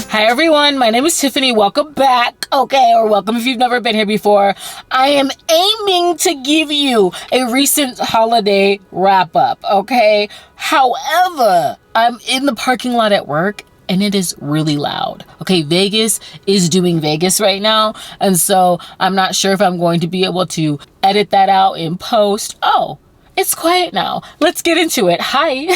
Hi everyone, my name is Tiffany. Welcome back, okay, or welcome if you've never been here before. I am aiming to give you a recent holiday wrap up, okay? However, I'm in the parking lot at work and it is really loud. Okay, Vegas is doing Vegas right now, and so I'm not sure if I'm going to be able to edit that out in post. Oh, it's quiet now. Let's get into it. Hi.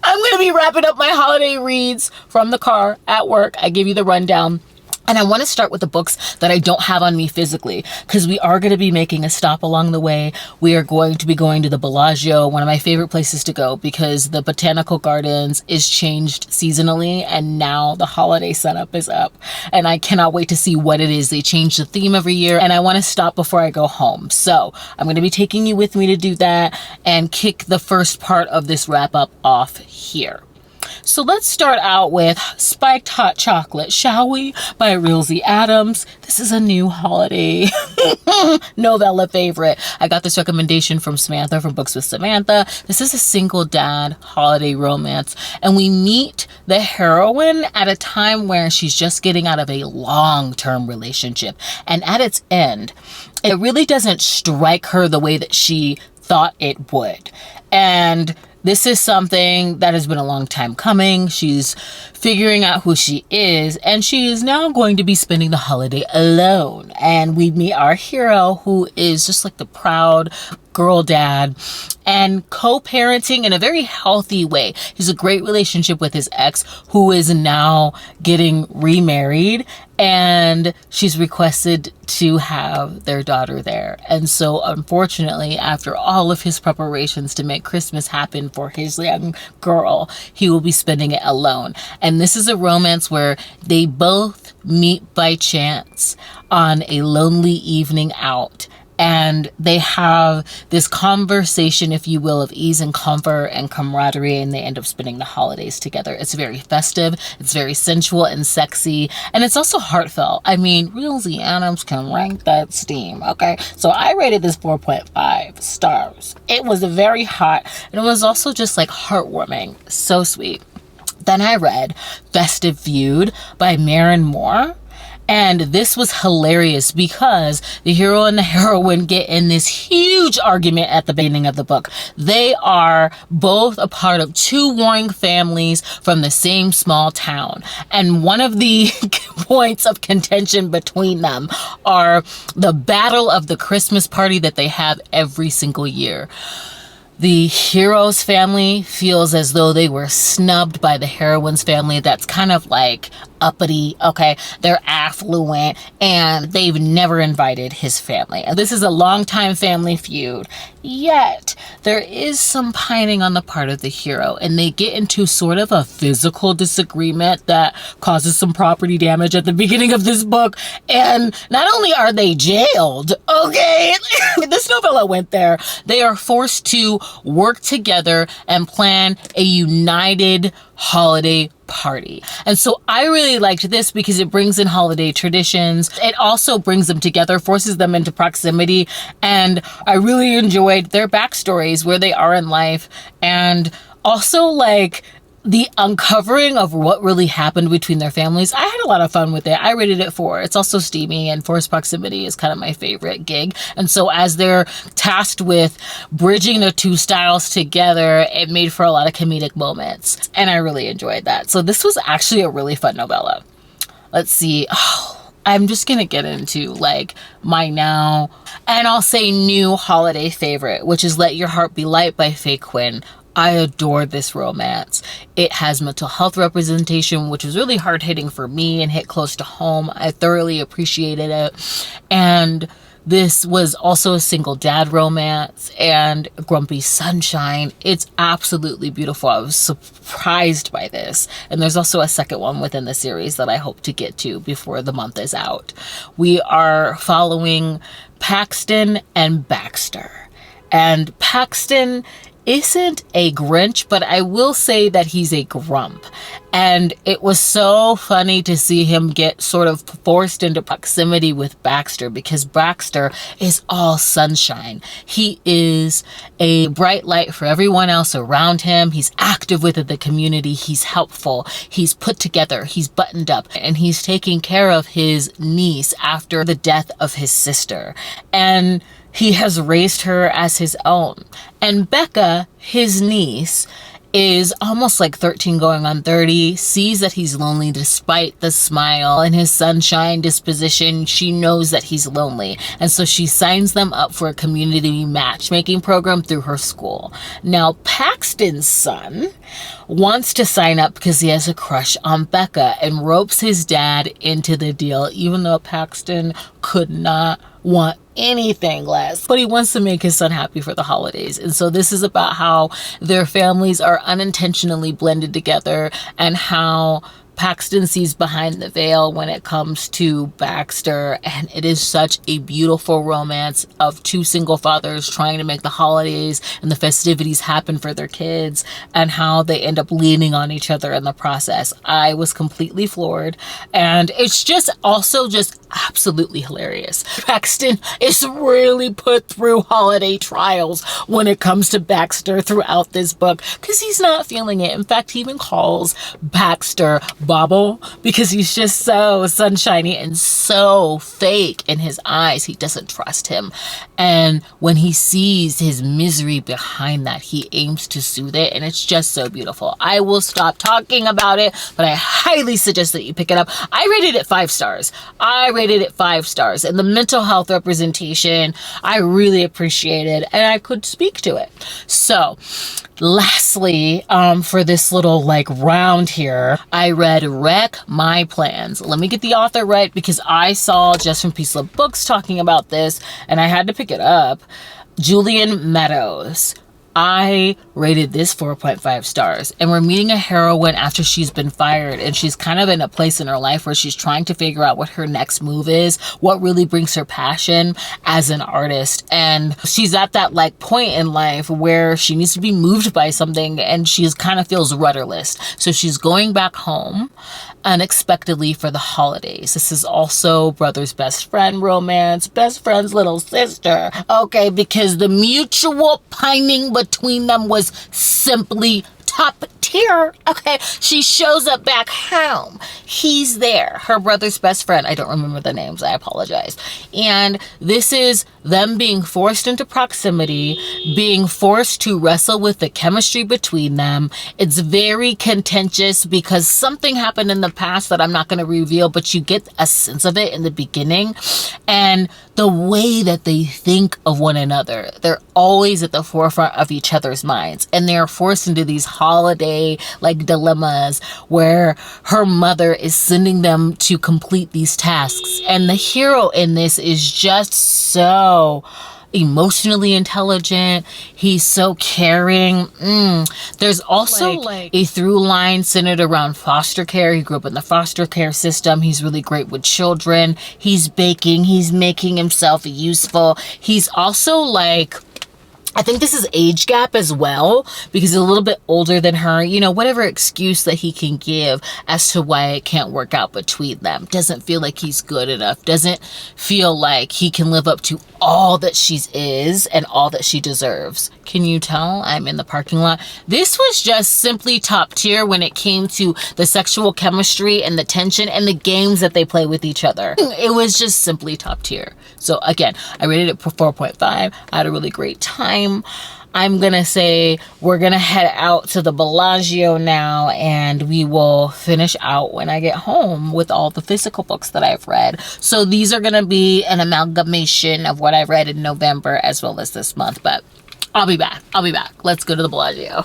I'm going to be wrapping up my holiday reads from the car at work. I give you the rundown. And I want to start with the books that I don't have on me physically, because we are going to be making a stop along the way. We are going to be going to the Bellagio, one of my favorite places to go, because the Botanical Gardens is changed seasonally and now the holiday setup is up. And I cannot wait to see what it is. They change the theme every year and I want to stop before I go home. So I'm going to be taking you with me to do that and kick the first part of this wrap up off here. So let's start out with Spiked Hot Chocolate, shall we? By Rilzy Adams. This is a new holiday novella favorite. I got this recommendation from Samantha from Books with Samantha. This is a single dad holiday romance, and we meet the heroine at a time where she's just getting out of a long-term relationship. And at its end, it really doesn't strike her the way that she thought it would. And this is something that has been a long time coming. She's figuring out who she is, and she is now going to be spending the holiday alone. And we meet our hero, who is just like the proud girl dad and co-parenting in a very healthy way. He's a great relationship with his ex, who is now getting remarried, and she's requested to have their daughter there. And so unfortunately, after all of his preparations to make Christmas happen for his young girl, he will be spending it alone. And this is a romance where they both meet by chance on a lonely evening out. And they have this conversation, if you will, of ease and comfort and camaraderie, and they end up spending the holidays together. It's very festive, it's very sensual and sexy, and it's also heartfelt. I mean, Rilzy Adams can rank that steam, okay? So I rated this 4.5 stars. It was very hot, and it was also just like heartwarming, so sweet. Then I read Festive Feud by Maren. And this was hilarious because the hero and the heroine get in this huge argument at the beginning of the book. They are both a part of two warring families from the same small town. And one of the points of contention between them are the battle of the Christmas party that they have every single year. The hero's family feels as though they were snubbed by the heroine's family. That's kind of like uppity, okay? They're affluent, and they've never invited his family. And this is a longtime family feud. Yet, there is some pining on the part of the hero, and they get into sort of a physical disagreement that causes some property damage at the beginning of this book. And not only are they jailed, okay? This novella went there. They are forced to work together and plan a united holiday party. And so I really liked this because it brings in holiday traditions. It also brings them together, forces them into proximity. And I really enjoyed their backstories, where they are in life, and also like the uncovering of what really happened between their families. I had a lot of fun with it. I rated it 4. It's also steamy, and forced proximity is kind of my favorite gig. And so as they're tasked with bridging the two styles together, it made for a lot of comedic moments. And I really enjoyed that. So this was actually a really fun novella. Let's see. I'm just going to get into like my now, and I'll say new holiday favorite, which is Let Your Heart Be Light by Quin. I adored this romance. It has mental health representation, which was really hard-hitting for me and hit close to home. I thoroughly appreciated it. And this was also a single dad romance and Grumpy Sunshine. It's absolutely beautiful. I was surprised by this. And there's also a second one within the series that I hope to get to before the month is out. We are following Paxton and Baxter. And Paxton isn't a Grinch, but I will say that he's a grump. And it was so funny to see him get sort of forced into proximity with Baxter, because Baxter is all sunshine. He is a bright light for everyone else around him. He's active within the community. He's helpful. He's put together. He's buttoned up. And he's taking care of his niece after the death of his sister. And he has raised her as his own. And Becca, his niece, is almost like 13 going on 30, sees that he's lonely despite the smile and his sunshine disposition. She knows that he's lonely. And so she signs them up for a community matchmaking program through her school. Now, Paxton's son wants to sign up because he has a crush on Becca and ropes his dad into the deal, even though Paxton could not want anything less. But he wants to make his son happy for the holidays. And so this is about how their families are unintentionally blended together and how Paxton sees behind the veil when it comes to Baxter. And it is such a beautiful romance of two single fathers trying to make the holidays and the festivities happen for their kids, and how they end up leaning on each other in the process. I was completely floored. And it's just also just absolutely hilarious. Paxton is really put through holiday trials when it comes to Baxter throughout this book, because he's not feeling it. In fact, he even calls Baxter Bobble, because he's just so sunshiny and so fake in his eyes. He doesn't trust him. And when he sees his misery behind that, he aims to soothe it. And it's just so beautiful. I will stop talking about it, but I highly suggest that you pick it up. I rated it 5 stars. And the mental health representation, I really appreciated, and I could speak to it. So lastly, for this little round here, I read Wreck My Plans. Let me get the author right, because I saw Just from Peace Love Books talking about this and I had to pick it up. Jillian Meadows. I rated this 4.5 stars. And we're meeting a heroine after she's been fired, and she's kind of in a place in her life where she's trying to figure out what her next move is, what really brings her passion as an artist. And she's at that point in life where she needs to be moved by something, and she kind of feels rudderless. So she's going back home unexpectedly for the holidays. This is also brother's best friend romance, best friend's little sister. Okay, because the mutual pining between them was simply top tier. Okay, she shows up back home. He's there, her brother's best friend. I don't remember the names, I apologize. And this is them being forced into proximity, being forced to wrestle with the chemistry between them. It's very contentious because something happened in the past that I'm not going to reveal, but you get a sense of it in the beginning. And the way that they think of one another, they're always at the forefront of each other's minds, and they're forced into these holiday dilemmas where her mother is sending them to complete these tasks. And the hero in this is just so emotionally intelligent. He's so caring. There's also a through line centered around foster care. He grew up in the foster care system. He's really great with children. He's baking. He's making himself useful. He's also I think this is age gap as well, because he's a little bit older than her. Whatever excuse that he can give as to why it can't work out between them. Doesn't feel like he's good enough. Doesn't feel like he can live up to all that she is and all that she deserves. Can you tell I'm in the parking lot? This was just simply top tier when it came to the sexual chemistry and the tension and the games that they play with each other. It was just simply top tier. So again, I rated it for 4.5. I had a really great time. I'm going to say we're going to head out to the Bellagio now, and we will finish out when I get home with all the physical books that I've read. So these are going to be an amalgamation of what I've read in November as well as this month, but I'll be back. Let's go to the Bellagio.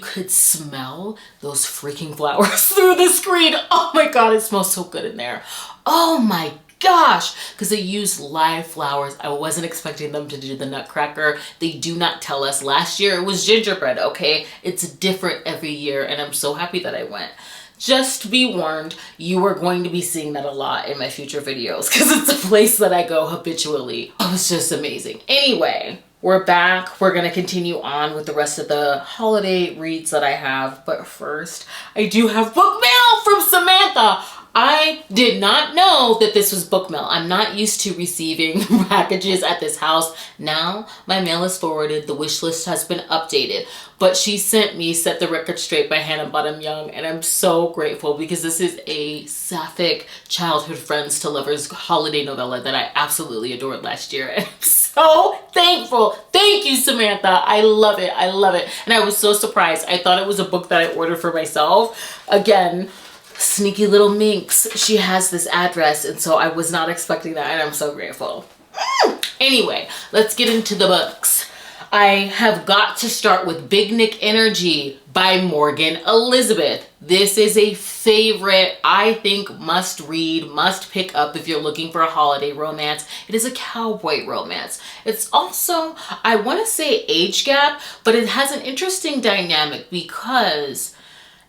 could smell those freaking flowers through the screen. Oh my God, it smells so good in there. Oh my gosh, because they use live flowers. I wasn't expecting them to do the nutcracker. They do not tell us. Last year it was gingerbread, okay? It's different every year, and I'm so happy that I went. Just be warned, you are going to be seeing that a lot in my future videos because it's a place that I go habitually. Oh, it's just amazing. Anyway, we're back. We're going to continue on with the rest of the holiday reads that I have. But first, I do have book mail from Samantha. I did not know that this was book mail. I'm not used to receiving packages at this house. Now my mail is forwarded. The wish list has been updated. But she sent me Set the Record Straight by Hannah Bottom Young. And I'm so grateful because this is a sapphic childhood friends to lovers holiday novella that I absolutely adored last year. And I'm so thankful. Thank you, Samantha. I love it. I love it. And I was so surprised. I thought it was a book that I ordered for myself. Again, sneaky little minx. She has this address, and so I was not expecting that, and I'm so grateful. Anyway, let's get into the books. I have got to start with Big Nick Energy by Morgan Elizabeth. This is a favorite, I think must read, must pick up if you're looking for a holiday romance. It is a cowboy romance. It's also, I want to say age gap, but it has an interesting dynamic because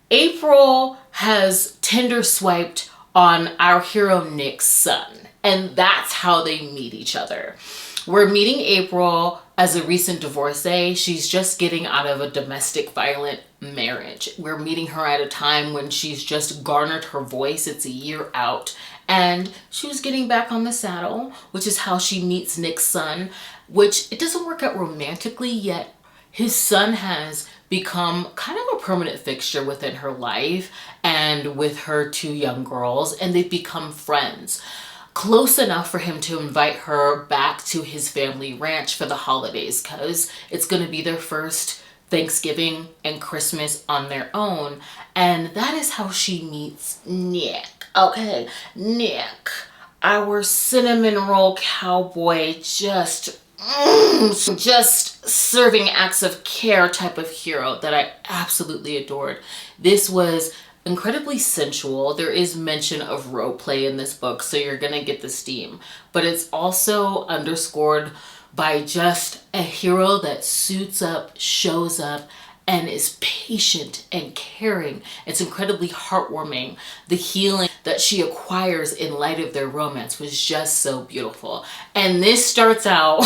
April has Tinder swiped on our hero Nick's son, and that's how they meet each other. We're meeting April as a recent divorcee. She's just getting out of a domestic violent marriage. We're meeting her at a time when she's just garnered her voice. It's a year out, and she was getting back on the saddle, which is how she meets Nick's son, which it doesn't work out romantically yet. His son has become kind of a permanent fixture within her life and with her two young girls, and they've become friends. Close enough for him to invite her back to his family ranch for the holidays because it's going to be their first Thanksgiving and Christmas on their own. And that is how she meets Nick. Okay, Nick, our cinnamon roll cowboy, just serving acts of care type of hero that I absolutely adored. This was incredibly sensual. There is mention of role play in this book, so you're gonna get the steam, but it's also underscored by just a hero that suits up, shows up, and is patient and caring. It's incredibly heartwarming. The healing that she acquires in light of their romance was just so beautiful. And this starts out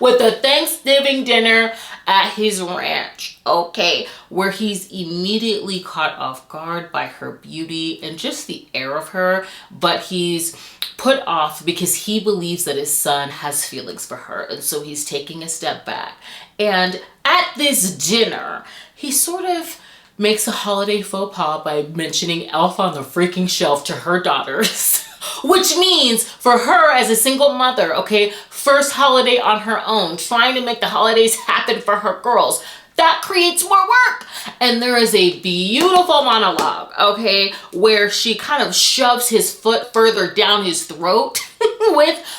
with a Thanksgiving dinner at his ranch, okay, where he's immediately caught off guard by her beauty and just the air of her, but he's put off because he believes that his son has feelings for her, and so he's taking a step back. And at this dinner, he sort of makes a holiday faux pas by mentioning Elf on the freaking Shelf to her daughters. Which means for her as a single mother, okay, first holiday on her own, trying to make the holidays happen for her girls, that creates more work. And there is a beautiful monologue, okay, where she kind of shoves his foot further down his throat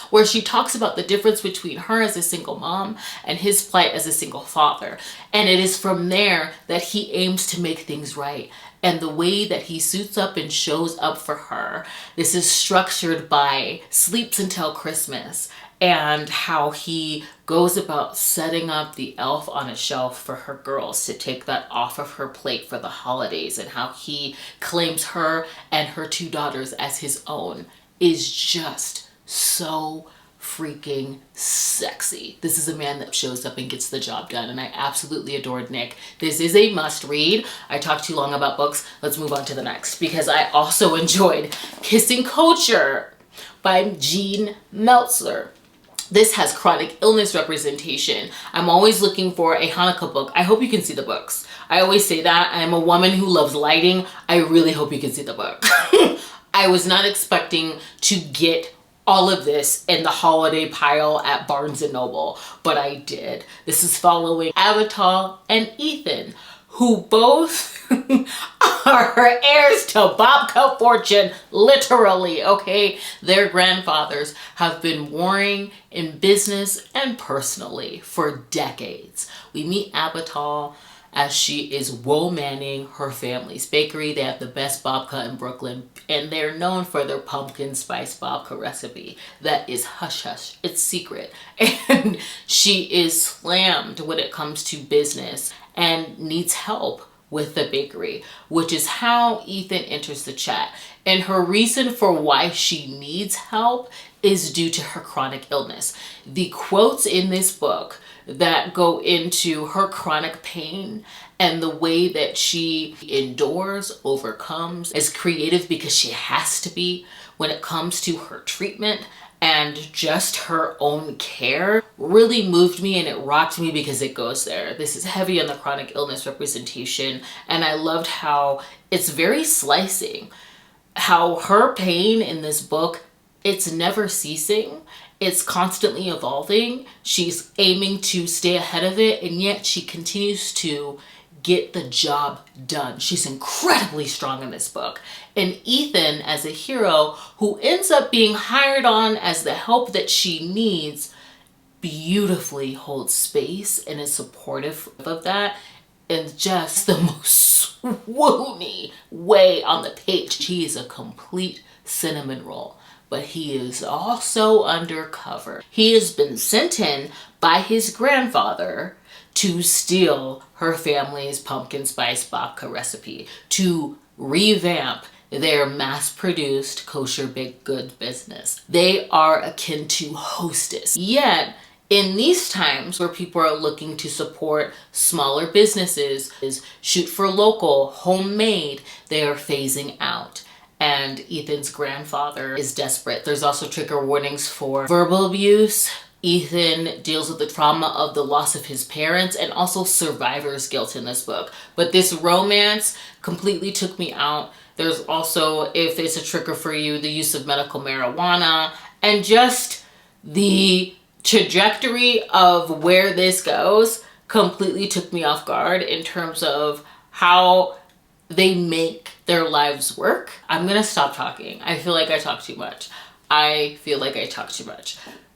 where she talks about the difference between her as a single mom and his plight as a single father. And it is from there that he aims to make things right. And the way that he suits up and shows up for her, this is structured by Sleeps Until Christmas, and how he goes about setting up the elf on a shelf for her girls to take that off of her plate for the holidays, and how he claims her and her two daughters as his own is just so freaking sexy. This is a man that shows up and gets the job done, and I absolutely adored Nick. This is a must read. I talked too long about books. Let's move on to the next, because I also enjoyed Kissing Kosher by Jean Meltzer. This has chronic illness representation. I'm always looking for a Hanukkah book. I hope you can see the books. I always say that. I'm a woman who loves lighting. I really hope you can see the book. I was not expecting to get all of this in the holiday pile at Barnes & Noble, but I did. This is following Avatar and Ethan, who both are heirs to Bobka fortune, literally, okay? Their grandfathers have been warring in business and personally for decades. We meet Avatar as she is woe-manning her family's bakery. They have the best babka in Brooklyn, and they're known for their pumpkin spice babka recipe that is hush hush. It's secret. And she is slammed when it comes to business and needs help with the bakery, which is how Ethan enters the chat. And her reason for why she needs help is due to her chronic illness. The quotes in this book that go into her chronic pain and the way that she endures, overcomes, is creative because she has to be when it comes to her treatment and just her own care, really moved me and it rocked me because it goes there. This is heavy on the chronic illness representation, and I loved how it's very slicing. How her pain in this book, it's never ceasing. It's constantly evolving. She's aiming to stay ahead of it, and yet she continues to get the job done. She's incredibly strong in this book. And Ethan, as a hero who ends up being hired on as the help that she needs, beautifully holds space and is supportive of that in just the most swoony way on the page. He is a complete cinnamon roll, but he is also undercover. He has been sent in by his grandfather to steal her family's pumpkin spice babka recipe, to revamp their mass-produced kosher baked goods business. They are akin to hostess. Yet, in these times where people are looking to support smaller businesses, is shoot for local, homemade, they are phasing out. And Ethan's grandfather is desperate. There's also trigger warnings for verbal abuse. Ethan deals with the trauma of the loss of his parents and also survivor's guilt in this book. But this romance completely took me out. There's also, if it's a trigger for you, the use of medical marijuana, and just the trajectory of where this goes completely took me off guard in terms of how they make their lives work. I'm gonna stop talking. I feel like I talk too much.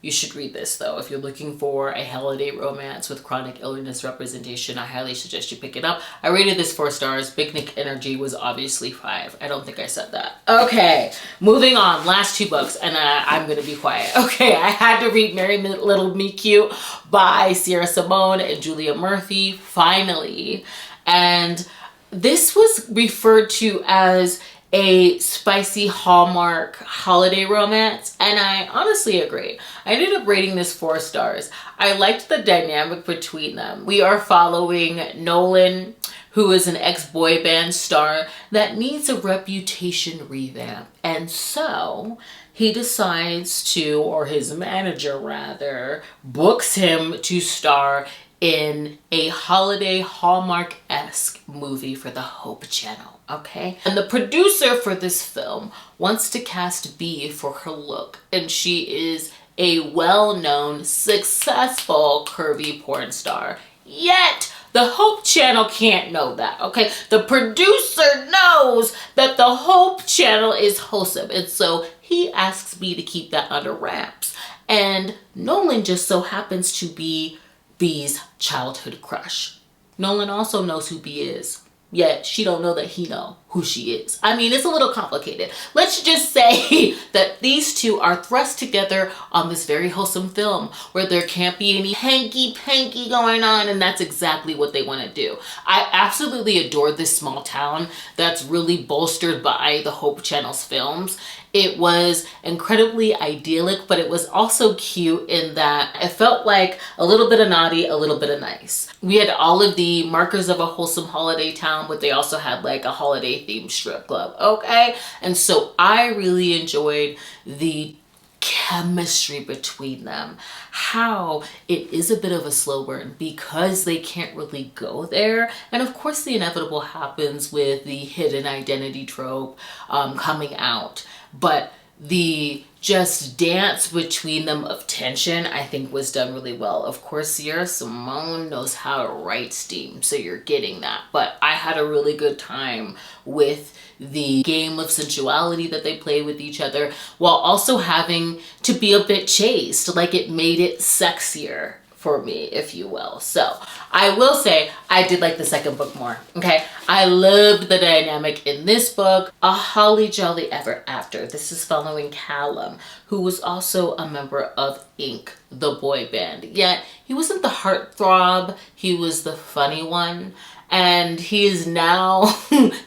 You should read this though. If you're looking for a holiday romance with chronic illness representation, I highly suggest you pick it up. I rated this 4 stars. Big Nick Energy was obviously 5. I don't think I said that. Okay, moving on. Last 2 books, and I'm gonna be quiet. Okay, I had to read Merry Little Me Cute by Sierra Simone and Julia Murphy, finally. And this was referred to as a spicy Hallmark holiday romance, and I honestly agree. I ended up rating this 4 stars. I liked the dynamic between them. We are following Nolan, who is an ex-boy band star that needs a reputation revamp, and so he decides to, or his manager rather, books him to star in a holiday Hallmark-esque movie for the Hope Channel, okay? And the producer for this film wants to cast B for her look, and she is a well-known, successful, curvy porn star. Yet, the Hope Channel can't know that, okay? The producer knows that the Hope Channel is wholesome, and so he asks me to keep that under wraps. And Nolan just so happens to be B's childhood crush. Nolan also knows who B is, yet she don't know that he know who she is. I mean, it's a little complicated. Let's just say that these two are thrust together on this very wholesome film where there can't be any hanky-panky going on, and that's exactly what they want to do. I absolutely adore this small town that's really bolstered by the Hope Channel's films. It was incredibly idyllic, but it was also cute in that it felt like a little bit of naughty, a little bit of nice. We had all of the markers of a wholesome holiday town, but they also had like a holiday themed strip club, okay? And so I really enjoyed the chemistry between them, how it is a bit of a slow burn because they can't really go there, and of course the inevitable happens with the hidden identity trope coming out, but the just dance between them of tension I think was done really well. Of course Sierra Simone knows how to write steam, so you're getting that, but I had a really good time with the game of sensuality that they play with each other while also having to be a bit chaste. Like, it made it sexier for me, if you will. So I will say I did like the second book more. Okay, I loved the dynamic in this book. A holly jolly ever after. This is following Callum, who was also a member of Ink, the boy band. Yet he wasn't the heartthrob, he was the funny one. And he is now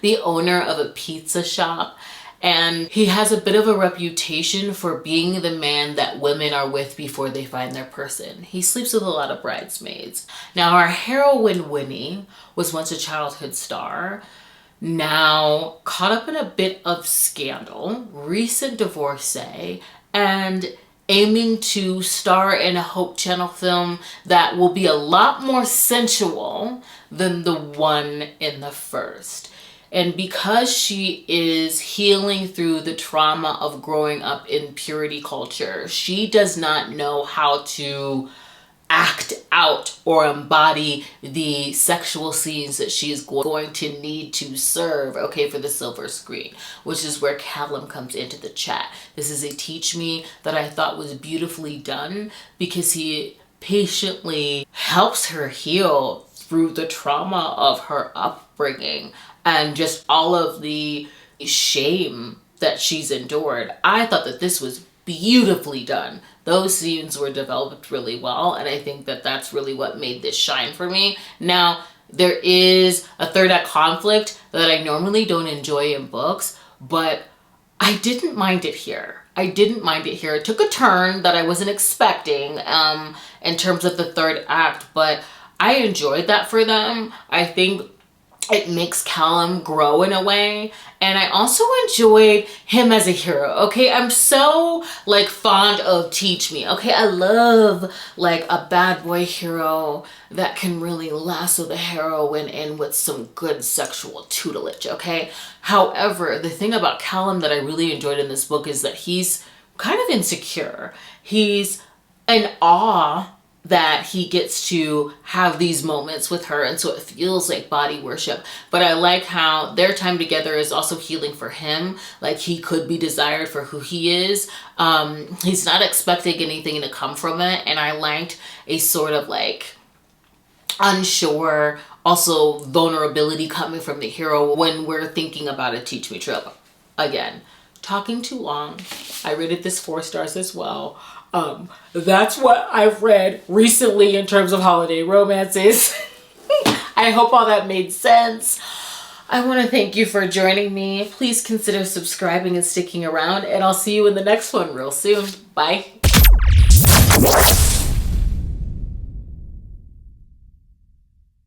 the owner of a pizza shop. And he has a bit of a reputation for being the man that women are with before they find their person. He sleeps with a lot of bridesmaids. Now, our heroine, Winnie, was once a childhood star, now caught up in a bit of scandal, recent divorcee, and aiming to star in a Hope Channel film that will be a lot more sensual than the one in the first. And because she is healing through the trauma of growing up in purity culture, she does not know how to act out or embody the sexual scenes that she is going to need to serve, okay, for the silver screen, which is where Callum comes into the chat. This is a teach me that I thought was beautifully done because he patiently helps her heal through the trauma of her upbringing and just all of the shame that she's endured. I thought that this was beautifully done. Those scenes were developed really well, and I think that that's really what made this shine for me. Now, there is a third act conflict that I normally don't enjoy in books, but I didn't mind it here. I didn't mind it here. It took a turn that I wasn't expecting in terms of the third act, but I enjoyed that for them. I think it makes Callum grow in a way. And I also enjoyed him as a hero. Okay, I'm so like fond of Teach Me. Okay, I love like a bad boy hero that can really lasso the heroine in with some good sexual tutelage. Okay, however, the thing about Callum that I really enjoyed in this book is that he's kind of insecure. He's in awe that he gets to have these moments with her, and so it feels like body worship. But I like how their time together is also healing for him. Like, he could be desired for who he is. He's not expecting anything to come from it, and I liked a sort of like unsure, also vulnerability coming from the hero when we're thinking about a Teach Me trope. Again, talking too long. I rated this 4 stars as well. That's what I've read recently in terms of holiday romances. I hope all that made sense. I want to thank you for joining me. Please consider subscribing and sticking around, and I'll see you in the next one real soon. Bye.